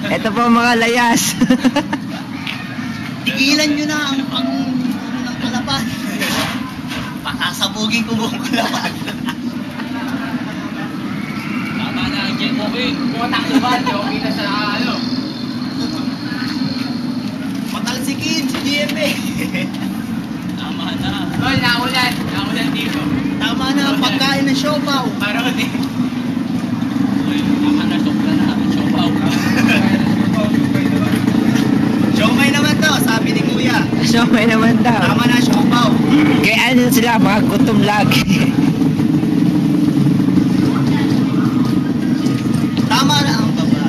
Ito po mga layas. Tigilan nyo na ang ng kalapan. Pakasabugin ko buong kalapan. Tama na ang Jen Bobby. Pumatak na ba? Okay na sa ano? Matalsikin si GMA. Tama na. Hoy, naulan. Naulan dito. Tama na ang pagkain ng siopaw. Parang eh. Hoy, tama na. Sopla na. Siopaw. Siomay naman to, sabi ni Kuya. Siomay naman daw. Tama na siopaw. Kaya ano sila, mga gutom lagi. Tama na ang baba.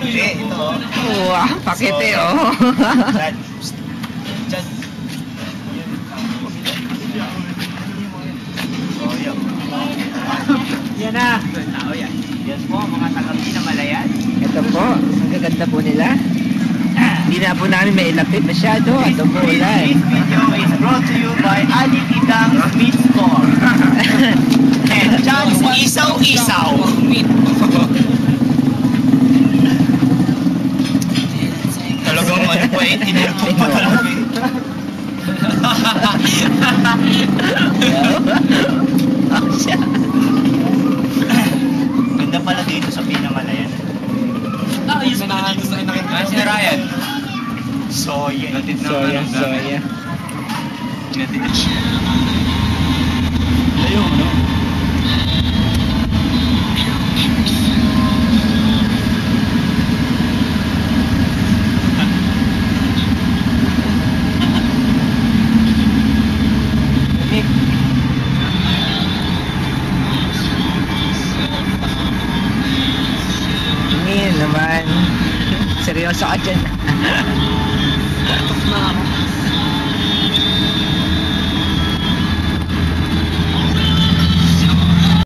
Hindi, ito. Wow, pakete oh. Diyan. Yan na. Tao yan. Yan po, mga tagabi na malayan. Ito po, ang gaganda po nila. Hindi na po namin may ilapit masyado. Ito po ulan. This video is brought to you by Ali Kitang Meat Store. And John's Isaw-Isaw. Talagang ano po eh, tinurtok pa talaga eh. Ganda pala dito sa Pinamalayan. Ayos na dito sa nakita. Si Ryan. Soya. Soya. Ayun, no? Ngayon naman. Seryoso ka dyan. Na ako.